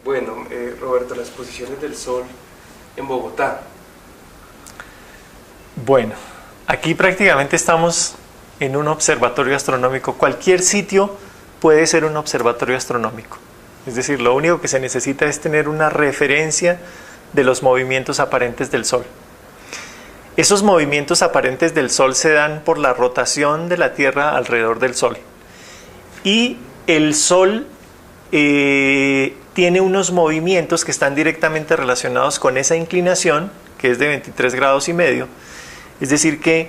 Bueno, Roberto, las posiciones del Sol en Bogotá. Bueno, aquí prácticamente estamos en un observatorio astronómico. Cualquier sitio puede ser un observatorio astronómico. Es decir, lo único que se necesita es tener una referencia de los movimientos aparentes del Sol. Esos movimientos aparentes del Sol se dan por la rotación de la Tierra alrededor del Sol. Y el Sol tiene unos movimientos que están directamente relacionados con esa inclinación, que es de 23 grados y medio. Es decir, que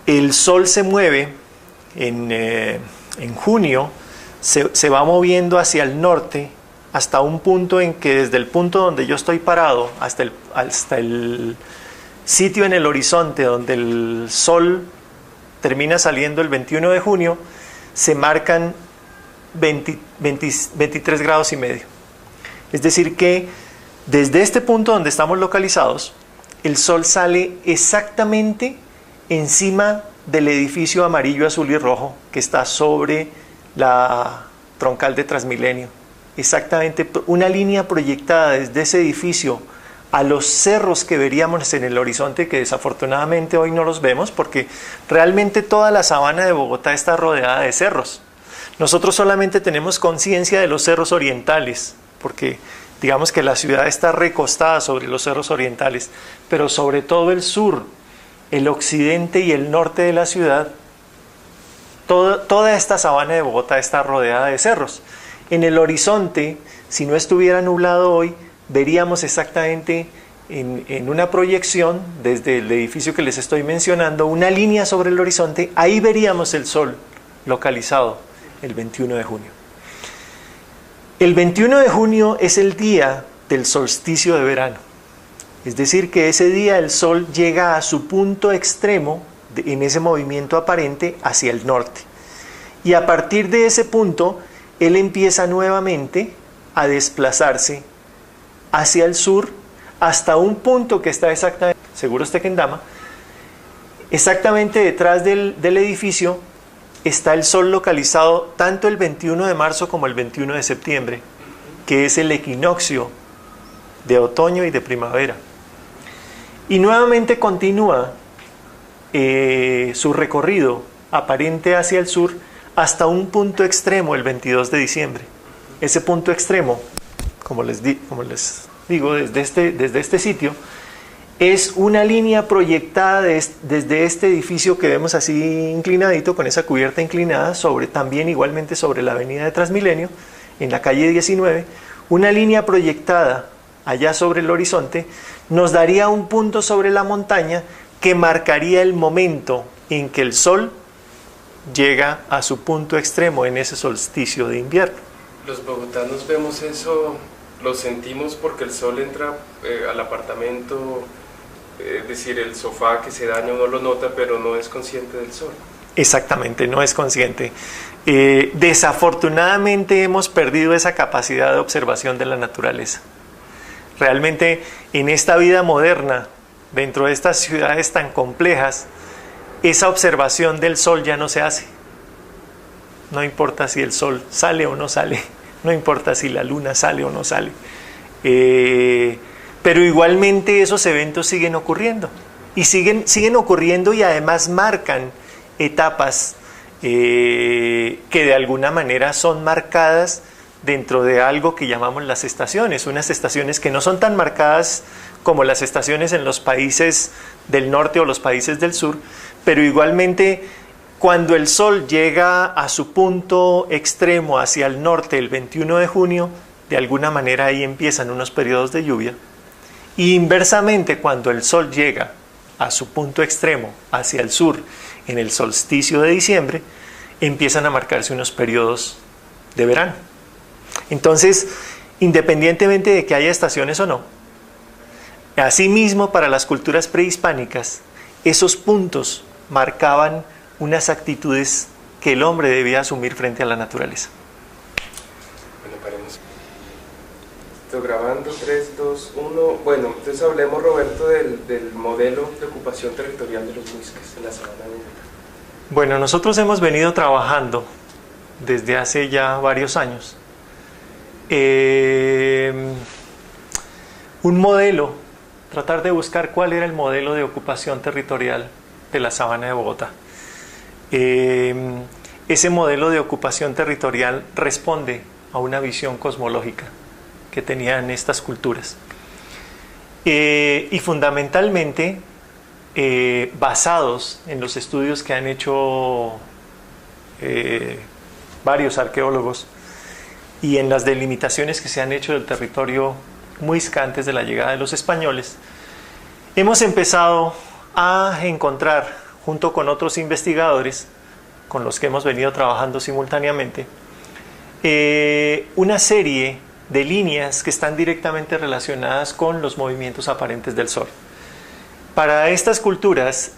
el Sol se mueve en junio, se va moviendo hacia el norte hasta un punto en que desde el punto donde yo estoy parado hasta el sitio en el horizonte donde el Sol termina saliendo el 21 de junio, se marcan 23 grados y medio. Es decir que desde este punto donde estamos localizados, el Sol sale exactamente encima del edificio amarillo, azul y rojo que está sobre la troncal de Transmilenio. Exactamente una línea proyectada desde ese edificio a los cerros que veríamos en el horizonte, que desafortunadamente hoy no los vemos porque realmente toda la sabana de Bogotá está rodeada de cerros. Nosotros solamente tenemos conciencia de los cerros orientales, porque digamos que la ciudad está recostada sobre los cerros orientales, pero sobre todo el sur, el occidente y el norte de la ciudad, toda esta sabana de Bogotá está rodeada de cerros. En el horizonte, si no estuviera nublado hoy, veríamos exactamente en una proyección desde el edificio que les estoy mencionando, una línea sobre el horizonte, ahí veríamos el Sol localizado el 21 de junio. El 21 de junio es el día del solsticio de verano. Es decir, que ese día el Sol llega a su punto extremo en ese movimiento aparente hacia el norte. Y a partir de ese punto, él empieza nuevamente a desplazarse hacia el sur hasta un punto que está exactamente, Seguros Tequendama, exactamente detrás del edificio está el Sol localizado tanto el 21 de marzo como el 21 de septiembre, que es el equinoccio de otoño y de primavera. Y nuevamente continúa su recorrido aparente hacia el sur hasta un punto extremo el 22 de diciembre. Ese punto extremo, como les digo, desde este sitio, es una línea proyectada desde este edificio que vemos así inclinadito, con esa cubierta inclinada, también igualmente sobre la avenida de Transmilenio, en la calle 19, una línea proyectada allá sobre el horizonte, nos daría un punto sobre la montaña que marcaría el momento en que el Sol llega a su punto extremo en ese solsticio de invierno. Los bogotanos vemos eso, lo sentimos porque el Sol entra al apartamento, es decir, el sofá que se daña uno lo nota, pero no es consciente del Sol. Exactamente, no es consciente. Desafortunadamente hemos perdido esa capacidad de observación de la naturaleza. Realmente en esta vida moderna, dentro de estas ciudades tan complejas, esa observación del Sol ya no se hace. No importa si el Sol sale o no sale, no importa si la luna sale o no sale. Pero igualmente esos eventos siguen ocurriendo. Y siguen ocurriendo y además marcan etapas que de alguna manera son marcadas dentro de algo que llamamos las estaciones. Unas estaciones que no son tan marcadas como las estaciones en los países del norte o los países del sur, pero igualmente cuando el Sol llega a su punto extremo hacia el norte el 21 de junio, de alguna manera ahí empiezan unos periodos de lluvia. Y inversamente, cuando el Sol llega a su punto extremo hacia el sur en el solsticio de diciembre, empiezan a marcarse unos periodos de verano. Entonces, independientemente de que haya estaciones o no, asimismo para las culturas prehispánicas, esos puntos marcaban unas actitudes que el hombre debía asumir frente a la naturaleza. Bueno, paremos. Estoy grabando, 3, 2, 1. Bueno, entonces hablemos, Roberto, del modelo de ocupación territorial de los muiscas en la sabana de Bogotá. Bueno, nosotros hemos venido trabajando desde hace ya varios años un modelo, tratar de buscar cuál era el modelo de ocupación territorial de la Sabana de Bogotá. Ese modelo de ocupación territorial responde a una visión cosmológica que tenían estas culturas. Y fundamentalmente basados en los estudios que han hecho varios arqueólogos y en las delimitaciones que se han hecho del territorio muisca antes de la llegada de los españoles, hemos empezado a encontrar, junto con otros investigadores con los que hemos venido trabajando simultáneamente, una serie de líneas que están directamente relacionadas con los movimientos aparentes del Sol. Para estas culturas,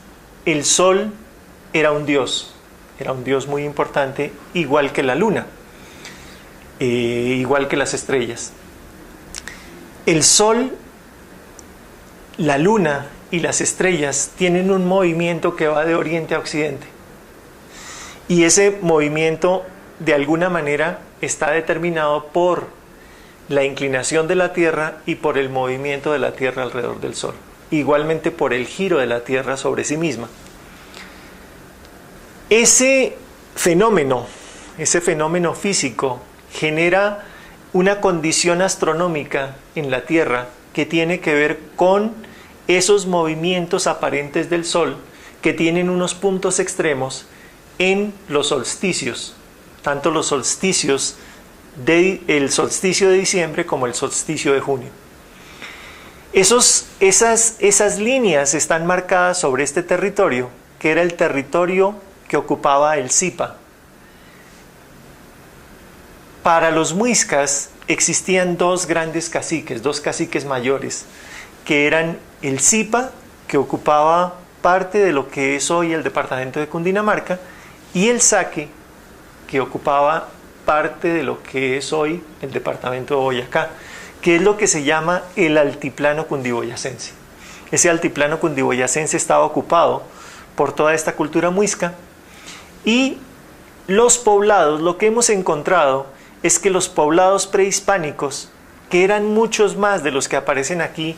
el Sol era un dios muy importante, igual que la luna, igual que las estrellas. El Sol, la luna y las estrellas tienen un movimiento que va de oriente a occidente. Y ese movimiento, de alguna manera, está determinado por la inclinación de la Tierra y por el movimiento de la Tierra alrededor del Sol. Igualmente por el giro de la Tierra sobre sí misma. Ese fenómeno físico genera una condición astronómica en la Tierra que tiene que ver con esos movimientos aparentes del Sol que tienen unos puntos extremos en los solsticios, tanto los solsticios el solsticio de diciembre como el solsticio de junio. Esas líneas están marcadas sobre este territorio, que era el territorio que ocupaba el Zipa. Para los muiscas existían dos grandes caciques, dos caciques mayores, que eran el Zipa, que ocupaba parte de lo que es hoy el departamento de Cundinamarca, y el Saque, que ocupaba parte de lo que es hoy el departamento de Boyacá, que es lo que se llama el altiplano cundiboyacense. Ese altiplano cundiboyacense estaba ocupado por toda esta cultura muisca, y los poblados, lo que hemos encontrado es que los poblados prehispánicos, que eran muchos más de los que aparecen aquí,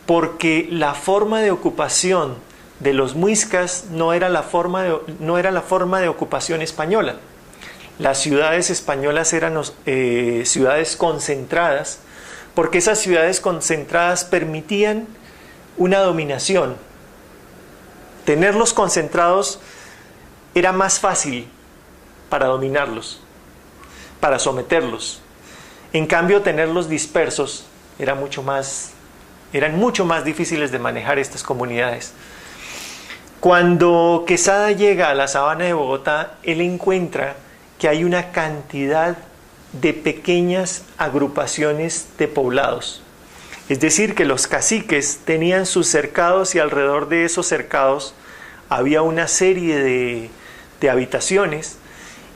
porque la forma de ocupación de los muiscas no era la forma de ocupación española. Las ciudades españolas eran ciudades concentradas, porque esas ciudades concentradas permitían una dominación. Tenerlos concentrados era más fácil para dominarlos, para someterlos. En cambio, tenerlos dispersos eran mucho más difíciles de manejar estas comunidades. Cuando Quesada llega a la Sabana de Bogotá, él encuentra que hay una cantidad de pequeñas agrupaciones de poblados. Es decir, que los caciques tenían sus cercados y alrededor de esos cercados había una serie de habitaciones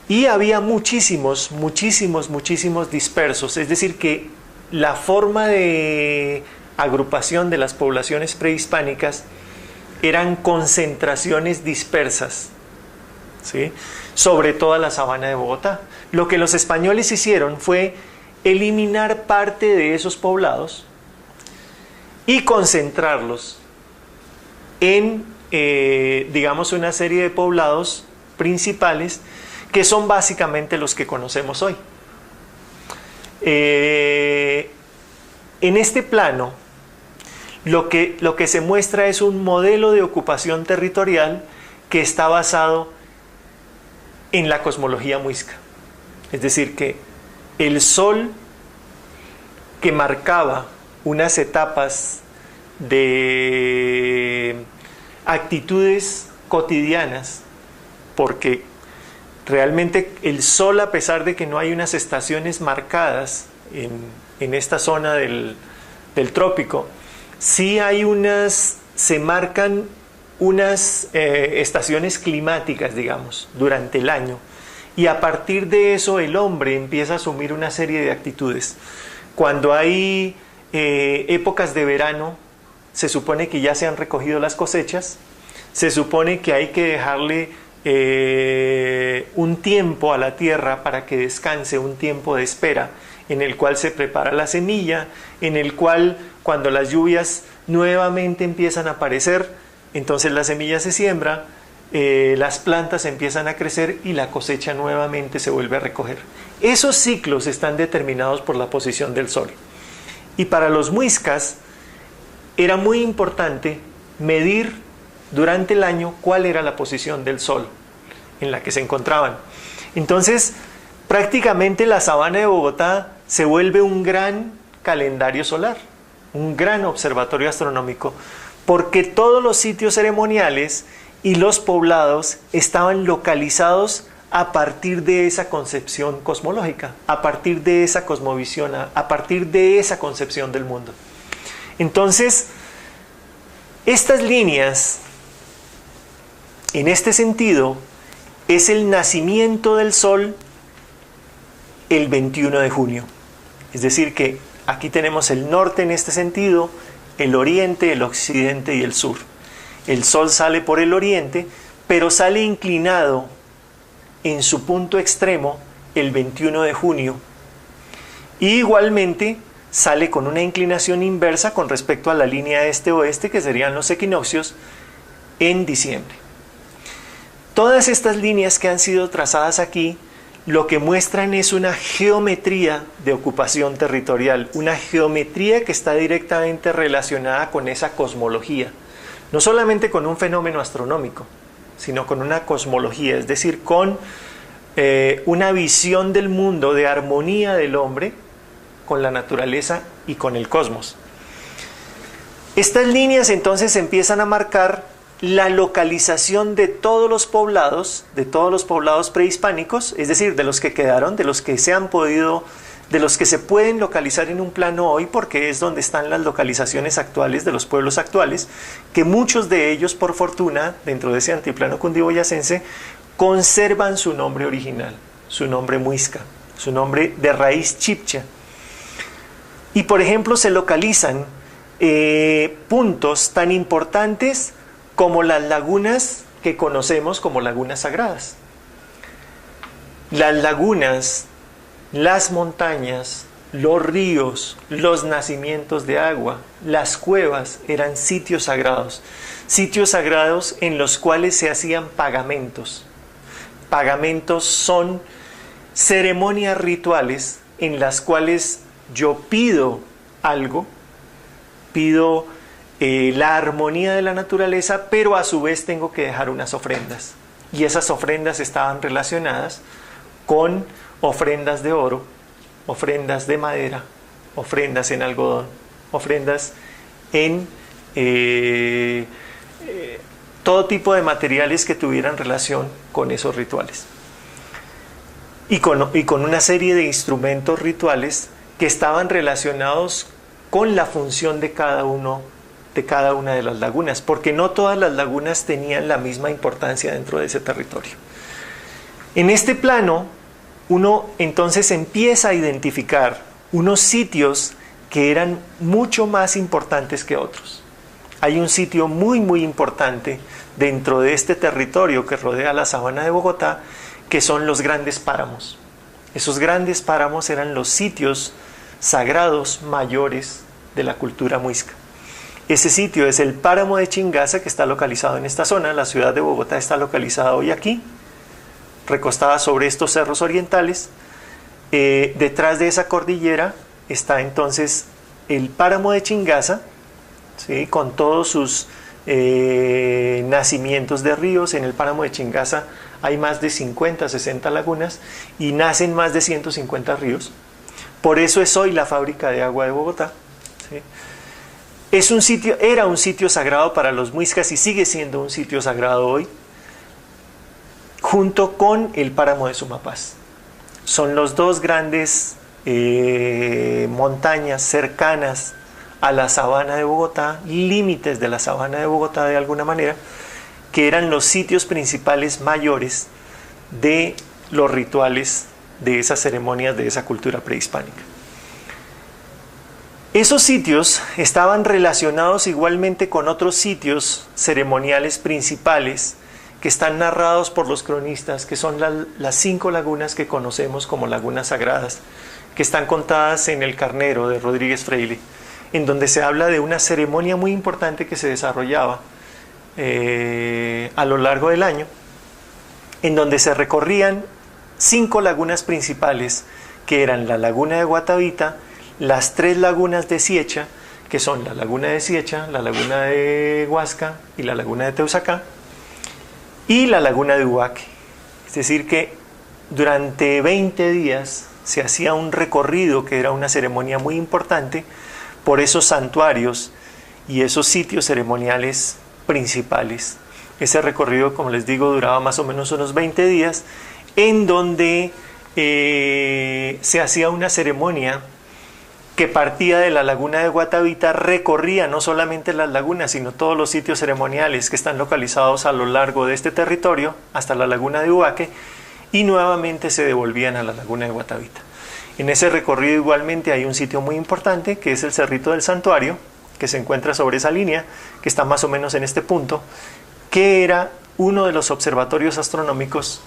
y había muchísimos dispersos. Es decir, que la forma de agrupación de las poblaciones prehispánicas eran concentraciones dispersas, ¿sí?, sobre toda la Sabana de Bogotá. Lo que los españoles hicieron fue eliminar parte de esos poblados y concentrarlos en, digamos, una serie de poblados principales que son básicamente los que conocemos hoy. En este plano, lo que se muestra es un modelo de ocupación territorial que está basado en la cosmología muisca. Es decir, que el Sol, que marcaba unas etapas de actitudes cotidianas, porque realmente el Sol, a pesar de que no hay unas estaciones marcadas en esta zona del trópico, sí hay se marcan unas estaciones climáticas, digamos, durante el año, y a partir de eso el hombre empieza a asumir una serie de actitudes. Cuando hay épocas de verano, se supone que ya se han recogido las cosechas, se supone que hay que dejarle un tiempo a la tierra para que descanse, un tiempo de espera, en el cual se prepara la semilla, en el cual cuando las lluvias nuevamente empiezan a aparecer, entonces la semilla se siembra, las plantas empiezan a crecer y la cosecha nuevamente se vuelve a recoger. Esos ciclos están determinados por la posición del sol. Y para los muiscas era muy importante medir durante el año cuál era la posición del sol en la que se encontraban. Entonces, prácticamente la sabana de Bogotá se vuelve un gran calendario solar, un gran observatorio astronómico, porque todos los sitios ceremoniales y los poblados estaban localizados a partir de esa concepción cosmológica, a partir de esa cosmovisión, a partir de esa concepción del mundo. Entonces, estas líneas, en este sentido, es el nacimiento del sol el 21 de junio. Es decir, que aquí tenemos el norte en este sentido, el oriente, el occidente y el sur. El sol sale por el oriente, pero sale inclinado en su punto extremo el 21 de junio. Y igualmente sale con una inclinación inversa con respecto a la línea este-oeste, que serían los equinoccios, en diciembre. Todas estas líneas que han sido trazadas aquí lo que muestran es una geometría de ocupación territorial, una geometría que está directamente relacionada con esa cosmología, no solamente con un fenómeno astronómico, sino con una cosmología, es decir, con una visión del mundo de armonía del hombre con la naturaleza y con el cosmos. Estas líneas entonces empiezan a marcar la localización de todos los poblados prehispánicos, es decir, de los que quedaron, de los que se han podido, de los que se pueden localizar en un plano hoy, porque es donde están las localizaciones actuales de los pueblos actuales, que muchos de ellos, por fortuna, dentro de ese antiplano cundiboyacense, conservan su nombre original, su nombre muisca, su nombre de raíz chibcha. Y por ejemplo se localizan puntos tan importantes como las lagunas que conocemos como lagunas sagradas. Las lagunas, las montañas, los ríos, los nacimientos de agua, las cuevas eran sitios sagrados en los cuales se hacían pagamentos. Pagamentos son ceremonias rituales en las cuales yo pido algo, pido la armonía de la naturaleza, pero a su vez tengo que dejar unas ofrendas. Y esas ofrendas estaban relacionadas con ofrendas de oro, ofrendas de madera, ofrendas en algodón, ofrendas en todo tipo de materiales que tuvieran relación con esos rituales. Y con una serie de instrumentos rituales que estaban relacionados con la función de cada una de las lagunas, porque no todas las lagunas tenían la misma importancia dentro de ese territorio. En este plano, uno entonces empieza a identificar unos sitios que eran mucho más importantes que otros. Hay un sitio muy muy importante dentro de este territorio que rodea la sabana de Bogotá, que son los grandes páramos. Esos grandes páramos eran los sitios sagrados mayores de la cultura muisca. Ese sitio es el páramo de Chingaza, que está localizado en esta zona. La ciudad de Bogotá está localizada hoy aquí, recostada sobre estos cerros orientales. Detrás de esa cordillera está entonces el páramo de Chingaza, ¿sí?, con todos sus nacimientos de ríos. En el páramo de Chingaza hay más de 50, 60 lagunas y nacen más de 150 ríos. Por eso es hoy la fábrica de agua de Bogotá, ¿sí? Era un sitio sagrado para los muiscas y sigue siendo un sitio sagrado hoy, junto con el páramo de Sumapaz. Son los dos grandes montañas cercanas a la sabana de Bogotá, límites de la sabana de Bogotá de alguna manera, que eran los sitios principales mayores de los rituales de esas ceremonias, de esa cultura prehispánica. Esos sitios estaban relacionados igualmente con otros sitios ceremoniales principales que están narrados por los cronistas, que son las 5 lagunas que conocemos como lagunas sagradas, que están contadas en El Carnero de Rodríguez Freile, en donde se habla de una ceremonia muy importante que se desarrollaba a lo largo del año, en donde se recorrían 5 lagunas principales, que eran la laguna de Guatavita, las 3 lagunas de Siecha, que son la laguna de Siecha, la laguna de Huasca y la laguna de Teusacá, y la laguna de Ubaque. Es decir que durante 20 días se hacía un recorrido que era una ceremonia muy importante por esos santuarios y esos sitios ceremoniales principales. Ese recorrido, como les digo, duraba más o menos unos 20 días, en donde se hacía una ceremonia que partía de la laguna de Guatavita, recorría no solamente las lagunas, sino todos los sitios ceremoniales que están localizados a lo largo de este territorio, hasta la laguna de Ubaque, y nuevamente se devolvían a la laguna de Guatavita. En ese recorrido igualmente hay un sitio muy importante, que es el Cerrito del Santuario, que se encuentra sobre esa línea, que está más o menos en este punto, que era uno de los observatorios astronómicos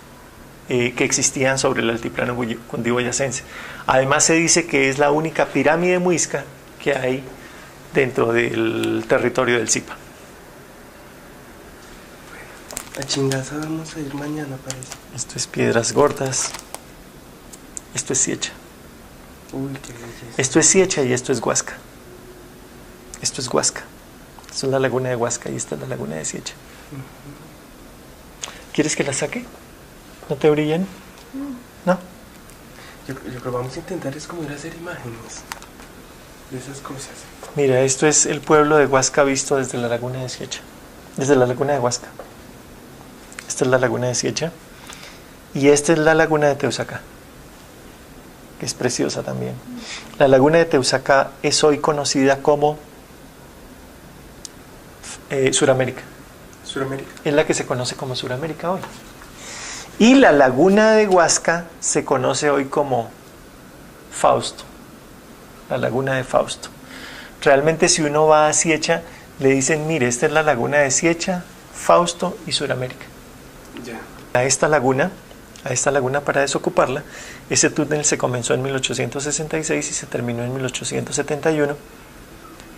que existían sobre el altiplano cundiboyacense. Además se dice que es la única pirámide muisca que hay dentro del territorio del Zipa. A Chingaza vamos a ir mañana, parece. Esto es Piedras Gordas, esto es Siecha. Uy, qué belleza. Esto es Siecha y esto es Huasca. Esto es Huasca. Esto es la laguna de Huasca y esta es la laguna de Siecha. ¿Quieres que la saque? ¿No te brillan? ¿No? Yo creo que vamos a intentar es como ir a hacer imágenes de esas cosas. Mira, esto es el pueblo de Huasca visto desde la laguna de Siecha. Desde la laguna de Huasca. Esta es la laguna de Siecha. Y esta es la laguna de Teusacá, que es preciosa también. La laguna de Teusacá es hoy conocida como Suramérica. ¿Suramérica? Es la que se conoce como Suramérica hoy. Y la laguna de Huasca se conoce hoy como Fausto, la laguna de Fausto. Realmente si uno va a Siecha, le dicen, mire, esta es la laguna de Siecha, Fausto y Suramérica. Ya. A esta laguna para desocuparla, ese túnel se comenzó en 1866 y se terminó en 1871.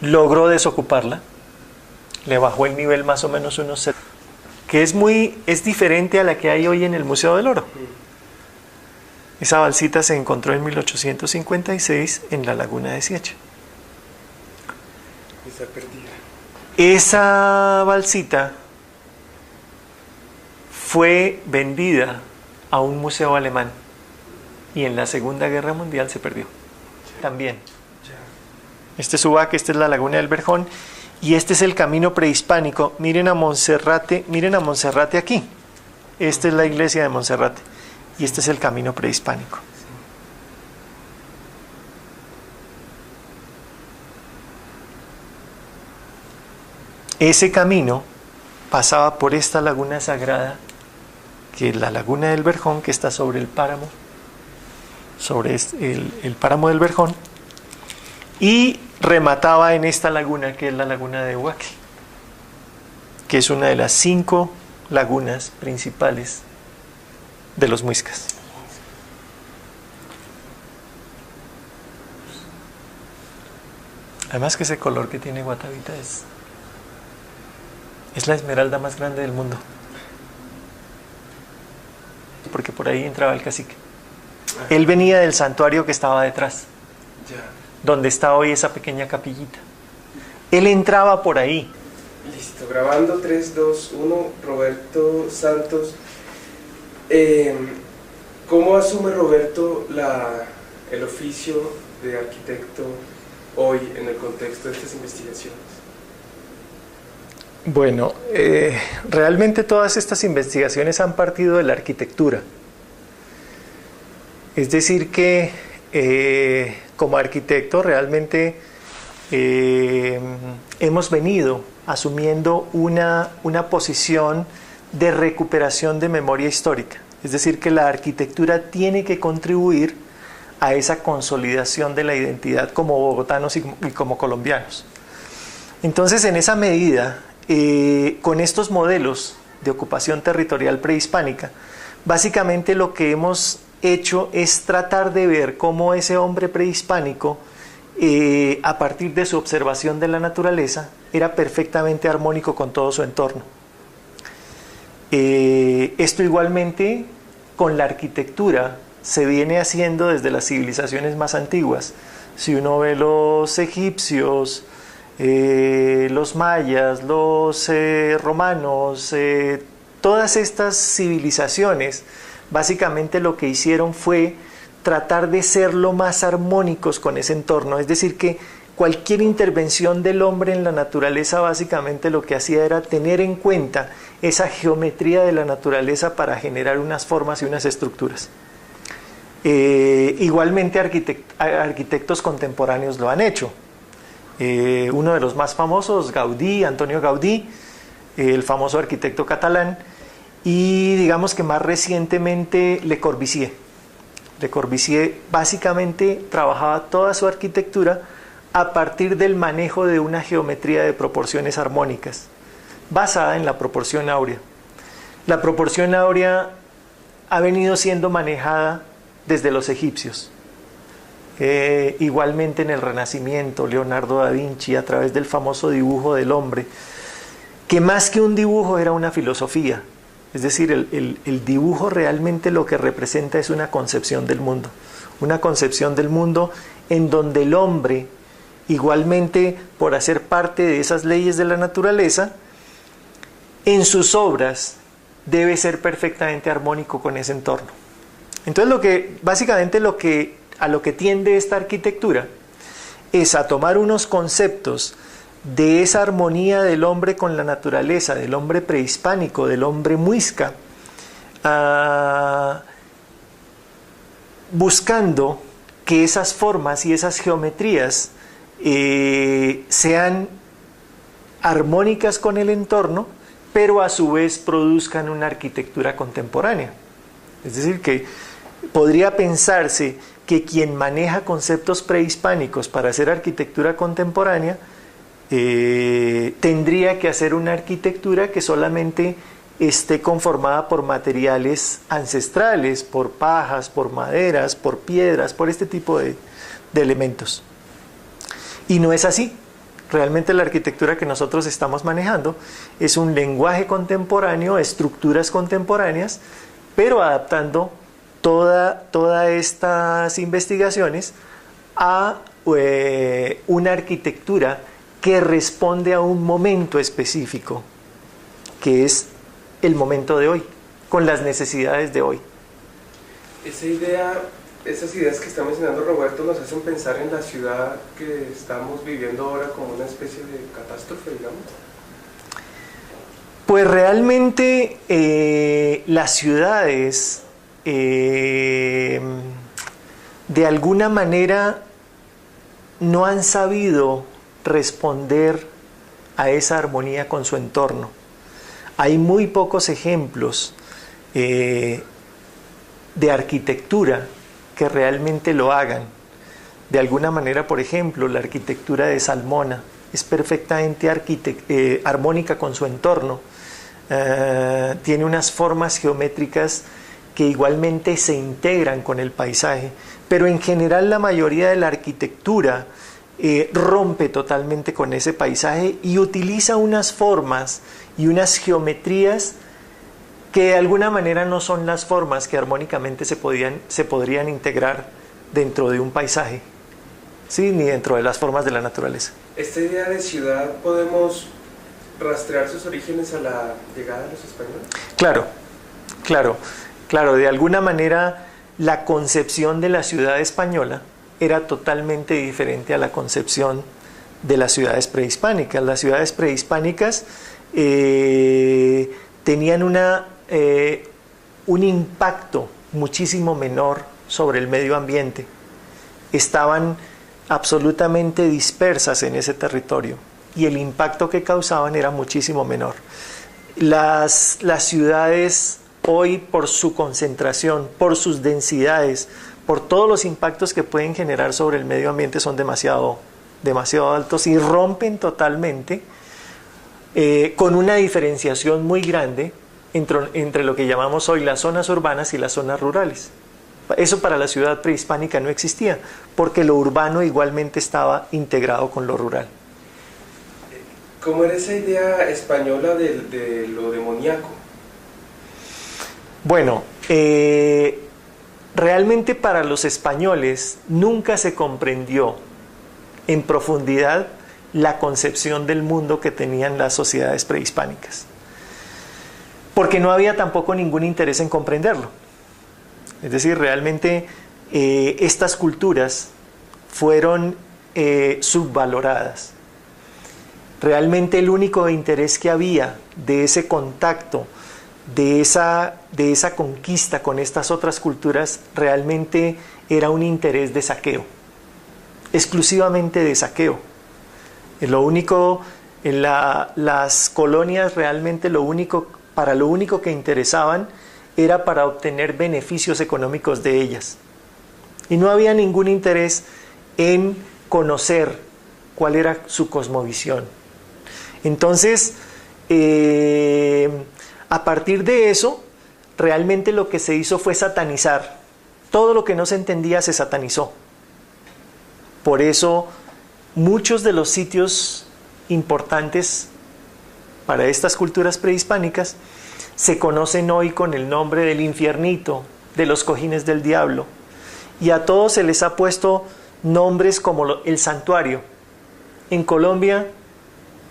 Logró desocuparla, le bajó el nivel más o menos unos 70, que es diferente a la que hay hoy en el Museo del Oro. Esa balsita se encontró en 1856 en la laguna de Siecha. Está perdida. Esa balsita fue vendida a un museo alemán y en la Segunda Guerra Mundial se perdió también. Este es Ubaque, esta es la laguna del Verjón y este es el camino prehispánico. Miren a Monserrate aquí. Esta es la iglesia de Monserrate y este es el camino prehispánico. Ese camino pasaba por esta laguna sagrada, que es la laguna del Verjón, que está sobre el páramo, sobre el páramo del Verjón, y remataba en esta laguna, que es la laguna de Ubaque, que es una de las 5 lagunas principales de los muiscas. Además que ese color que tiene Guatavita es la esmeralda más grande del mundo, porque por ahí entraba el cacique. Él venía del santuario que estaba detrás, donde está hoy esa pequeña capillita. Él entraba por ahí. Listo, grabando 3, 2, 1. Roberto Santos. ¿Cómo asume Roberto el oficio de arquitecto hoy en el contexto de estas investigaciones? Bueno, realmente todas estas investigaciones han partido de la arquitectura. Es decir que como arquitecto realmente hemos venido asumiendo una posición de recuperación de memoria histórica. Es decir que la arquitectura tiene que contribuir a esa consolidación de la identidad como bogotanos y como colombianos. Entonces, en esa medida, con estos modelos de ocupación territorial prehispánica, básicamente lo que hemos hecho es tratar de ver cómo ese hombre prehispánico, a partir de su observación de la naturaleza, era perfectamente armónico con todo su entorno. Esto igualmente con la arquitectura se viene haciendo desde las civilizaciones más antiguas. Si uno ve los egipcios, los mayas, los romanos, todas estas civilizaciones, básicamente lo que hicieron fue tratar de ser lo más armónicos con ese entorno. Es decir, que cualquier intervención del hombre en la naturaleza básicamente lo que hacía era tener en cuenta esa geometría de la naturaleza para generar unas formas y unas estructuras. Igualmente arquitectos contemporáneos lo han hecho. Uno de los más famosos, Gaudí, Antonio Gaudí, el famoso arquitecto catalán, y digamos que más recientemente Le Corbusier. Le Corbusier básicamente trabajaba toda su arquitectura a partir del manejo de una geometría de proporciones armónicas, basada en la proporción áurea. La proporción áurea ha venido siendo manejada desde los egipcios. Igualmente en el Renacimiento, Leonardo da Vinci, a través del famoso dibujo del hombre, que más que un dibujo era una filosofía. Es decir, el dibujo realmente lo que representa es una concepción del mundo. Una concepción del mundo en donde el hombre, igualmente por hacer parte de esas leyes de la naturaleza, en sus obras debe ser perfectamente armónico con ese entorno. Entonces básicamente a lo que tiende esta arquitectura es a tomar unos conceptos de esa armonía del hombre con la naturaleza, del hombre prehispánico, del hombre muisca, buscando que esas formas y esas geometrías sean armónicas con el entorno, pero a su vez produzcan una arquitectura contemporánea. Es decir, que podría pensarse que quien maneja conceptos prehispánicos para hacer arquitectura contemporánea tendría que hacer una arquitectura que solamente esté conformada por materiales ancestrales, por pajas, por maderas, por piedras, por este tipo de elementos. Y no es así. Realmente la arquitectura que nosotros estamos manejando es un lenguaje contemporáneo, estructuras contemporáneas, pero adaptando todas estas investigaciones a una arquitectura que responde a un momento específico, que es el momento de hoy, con las necesidades de hoy. Esas ideas que está mencionando Roberto nos hacen pensar en la ciudad que estamos viviendo ahora como una especie de catástrofe, digamos. Pues realmente las ciudades de alguna manera no han sabido responder a esa armonía con su entorno. Hay muy pocos ejemplos de arquitectura que realmente lo hagan. De alguna manera, por ejemplo, la arquitectura de Salmona es perfectamente armónica con su entorno. Tiene unas formas geométricas que igualmente se integran con el paisaje, pero en general la mayoría de la arquitectura rompe totalmente con ese paisaje y utiliza unas formas y unas geometrías que de alguna manera no son las formas que armónicamente se podrían integrar dentro de un paisaje, ¿sí? Ni dentro de las formas de la naturaleza. ¿Esta idea de ciudad podemos rastrear sus orígenes a la llegada de los españoles? Claro, de alguna manera la concepción de la ciudad española era totalmente diferente a la concepción de las ciudades prehispánicas. Las ciudades prehispánicas tenían un impacto muchísimo menor sobre el medio ambiente. Estaban absolutamente dispersas en ese territorio y el impacto que causaban era muchísimo menor. Las ciudades hoy, por su concentración, por sus densidades, por todos los impactos que pueden generar sobre el medio ambiente, son demasiado altos y rompen totalmente con una diferenciación muy grande entre lo que llamamos hoy las zonas urbanas y las zonas rurales. Eso para la ciudad prehispánica no existía, porque lo urbano igualmente estaba integrado con lo rural. ¿Cómo era esa idea española de lo demoníaco? Bueno, realmente para los españoles nunca se comprendió en profundidad la concepción del mundo que tenían las sociedades prehispánicas, porque no había tampoco ningún interés en comprenderlo. Es decir, realmente estas culturas fueron subvaloradas. Realmente el único interés que había de ese contacto, de esa conquista con estas otras culturas, realmente era un interés de saqueo, exclusivamente de saqueo. Lo único, las colonias realmente para lo único que interesaban era para obtener beneficios económicos de ellas. Y no había ningún interés en conocer cuál era su cosmovisión. Entonces, a partir de eso, realmente lo que se hizo fue satanizar. Todo lo que no se entendía se satanizó. Por eso, muchos de los sitios importantes para estas culturas prehispánicas se conocen hoy con el nombre del infiernito, de los cojines del diablo, y a todos se les ha puesto nombres como el santuario. En Colombia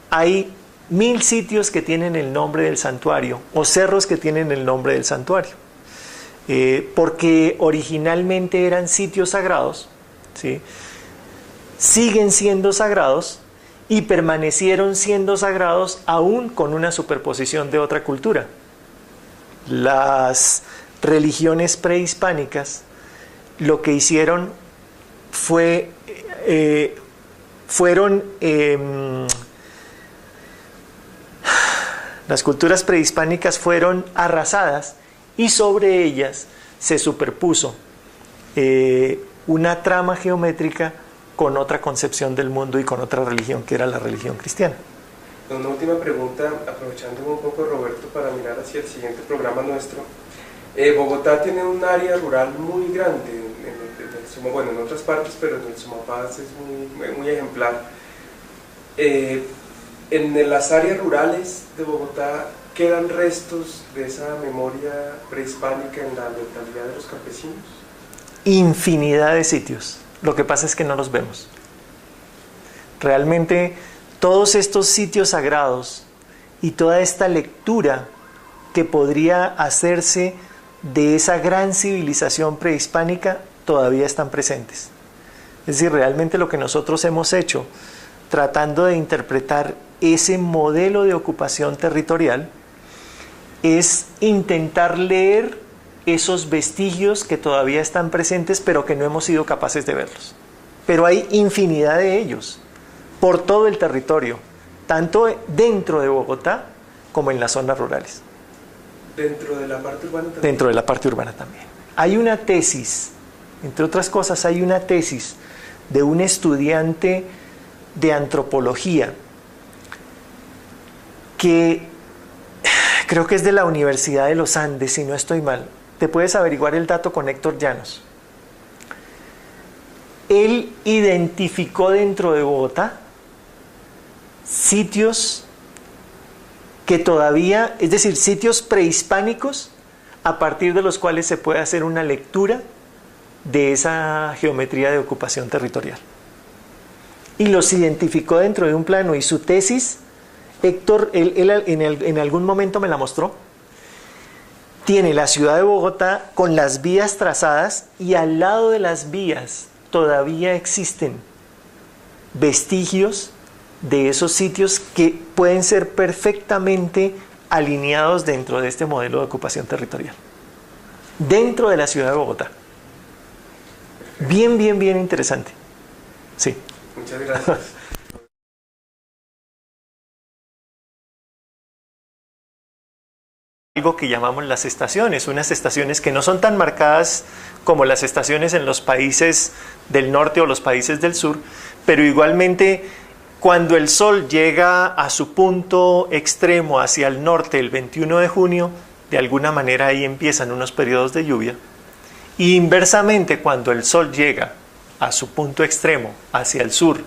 hay 1000 sitios que tienen el nombre del santuario, o cerros que tienen el nombre del santuario, porque originalmente eran sitios sagrados, ¿sí? Siguen siendo sagrados y permanecieron siendo sagrados aún con una superposición de otra cultura. Las religiones prehispánicas lo que hicieron las culturas prehispánicas fueron arrasadas y sobre ellas se superpuso una trama geométrica con otra concepción del mundo y con otra religión, que era la religión cristiana. Una última pregunta, aprovechando un poco, Roberto, para mirar hacia el siguiente programa nuestro. Bogotá tiene un área rural muy grande, en otras partes, pero en el Sumapaz es muy ejemplar. En las áreas rurales de Bogotá quedan restos de esa memoria prehispánica en la mentalidad de los campesinos. Infinidad de sitios. Lo que pasa es que no los vemos. Realmente todos estos sitios sagrados y toda esta lectura que podría hacerse de esa gran civilización prehispánica todavía están presentes. Es decir, realmente lo que nosotros hemos hecho tratando de interpretar ese modelo de ocupación territorial es intentar leer esos vestigios que todavía están presentes pero que no hemos sido capaces de verlos. Pero hay infinidad de ellos por todo el territorio, tanto dentro de Bogotá como en las zonas rurales. ¿Dentro de la parte urbana también? Dentro de la parte urbana también. Hay una tesis, entre otras cosas, hay una tesis de un estudiante de antropología que creo que es de la Universidad de los Andes, si no estoy mal. Te puedes averiguar el dato con Héctor Llanos. Él identificó dentro de Bogotá sitios que todavía, es decir, sitios prehispánicos a partir de los cuales se puede hacer una lectura de esa geometría de ocupación territorial. Y los identificó dentro de un plano, y su tesis, Héctor, él en algún momento me la mostró. Tiene la ciudad de Bogotá con las vías trazadas, y al lado de las vías todavía existen vestigios de esos sitios que pueden ser perfectamente alineados dentro de este modelo de ocupación territorial. Dentro de la ciudad de Bogotá. Bien interesante. Sí. Muchas gracias. Algo que llamamos las estaciones, unas estaciones que no son tan marcadas como las estaciones en los países del norte o los países del sur, pero igualmente cuando el sol llega a su punto extremo hacia el norte el 21 de junio, de alguna manera ahí empiezan unos periodos de lluvia. Y inversamente, cuando el sol llega a su punto extremo hacia el sur,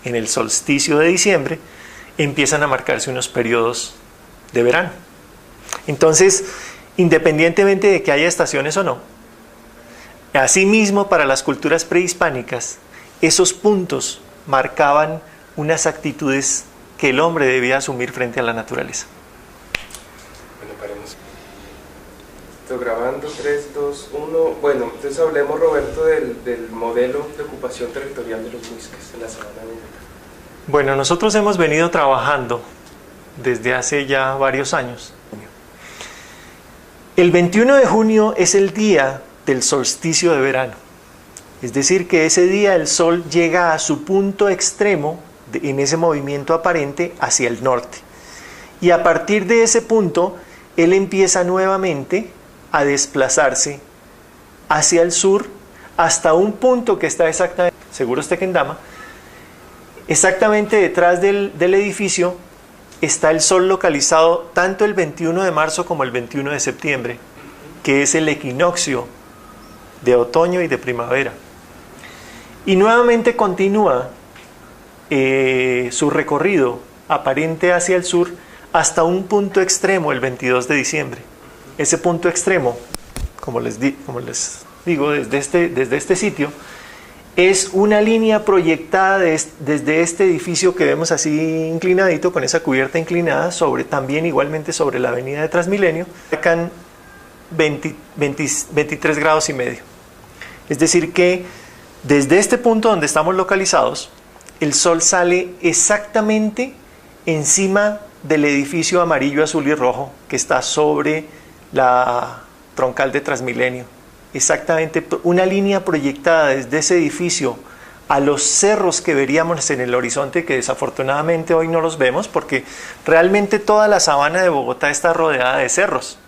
en el solsticio de diciembre, empiezan a marcarse unos periodos de verano. Entonces, independientemente de que haya estaciones o no, asimismo para las culturas prehispánicas, esos puntos marcaban unas actitudes que el hombre debía asumir frente a la naturaleza. Bueno, paremos. Estoy grabando, 3, 2, 1. Bueno, entonces hablemos, Roberto, del modelo de ocupación territorial de los muiscas en la sabana de Bogotá. Bueno, nosotros hemos venido trabajando desde hace ya varios años. El 21 de junio es el día del solsticio de verano. Es decir, que ese día el sol llega a su punto extremo en ese movimiento aparente hacia el norte. Y a partir de ese punto, él empieza nuevamente a desplazarse hacia el sur hasta un punto que está exactamente, seguro usted Kendama, exactamente detrás del edificio está el sol localizado tanto el 21 de marzo como el 21 de septiembre, que es el equinoccio de otoño y de primavera. Y nuevamente continúa su recorrido aparente hacia el sur hasta un punto extremo el 22 de diciembre. Ese punto extremo, como les digo, desde este sitio, es una línea proyectada desde este edificio que vemos así inclinadito, con esa cubierta inclinada, también igualmente sobre la avenida de Transmilenio, marcan 23 grados y medio. Es decir que desde este punto donde estamos localizados, el sol sale exactamente encima del edificio amarillo, azul y rojo que está sobre la troncal de Transmilenio. Exactamente una línea proyectada desde ese edificio a los cerros que veríamos en el horizonte, que desafortunadamente hoy no los vemos porque realmente toda la sabana de Bogotá está rodeada de cerros.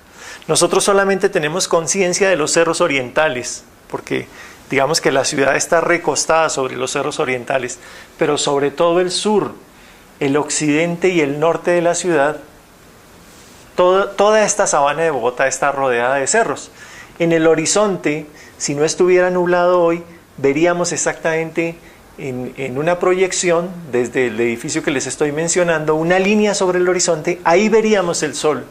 Nosotros solamente tenemos conciencia de los cerros orientales, porque digamos que la ciudad está recostada sobre los cerros orientales, pero sobre todo el sur, el occidente y el norte de la ciudad, toda esta sabana de Bogotá está rodeada de cerros. En el horizonte, si no estuviera nublado hoy, veríamos exactamente en una proyección desde el edificio que les estoy mencionando, una línea sobre el horizonte, ahí veríamos el sol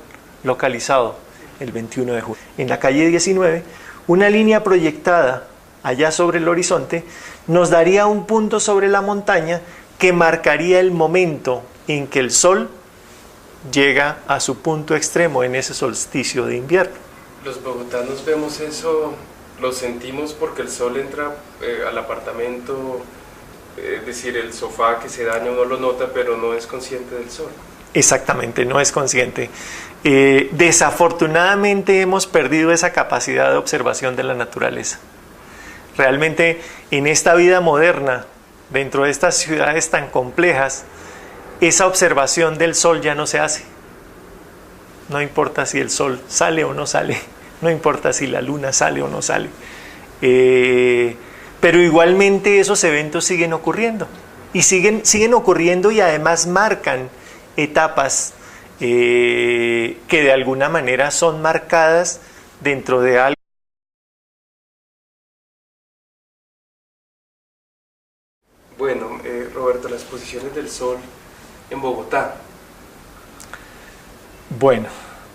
localizado el 21 de junio. En la calle 19, una línea proyectada allá sobre el horizonte nos daría un punto sobre la montaña que marcaría el momento en que el sol llega a su punto extremo en ese solsticio de invierno. Los bogotanos vemos eso, lo sentimos porque el sol entra al apartamento, es decir, el sofá que se daña uno lo nota, pero no es consciente del sol. Exactamente, no es consciente. Desafortunadamente hemos perdido esa capacidad de observación de la naturaleza. Realmente en esta vida moderna, dentro de estas ciudades tan complejas, esa observación del sol ya no se hace. No importa si el sol sale o no sale, no importa si la luna sale o no sale. Pero igualmente esos eventos siguen ocurriendo. Y siguen ocurriendo y además marcan etapas que de alguna manera son marcadas dentro de algo. Bueno, Roberto, las posiciones del sol en Bogotá. Bueno,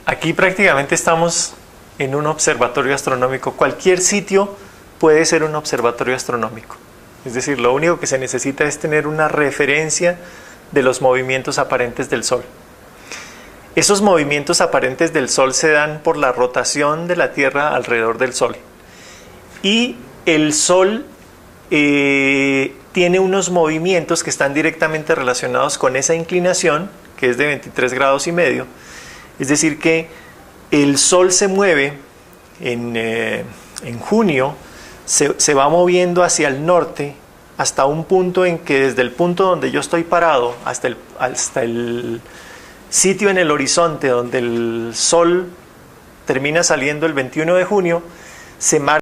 aquí prácticamente estamos en un observatorio astronómico. Cualquier sitio puede ser un observatorio astronómico. Es decir, lo único que se necesita es tener una referencia de los movimientos aparentes del Sol. Esos movimientos aparentes del Sol se dan por la rotación de la Tierra alrededor del Sol. Y el Sol tiene unos movimientos que están directamente relacionados con esa inclinación, que es de 23 grados y medio. Es decir que el Sol se mueve en junio, se va moviendo hacia el norte hasta un punto en que desde el punto donde yo estoy parado hasta el sitio en el horizonte donde el Sol termina saliendo el 21 de junio, se marca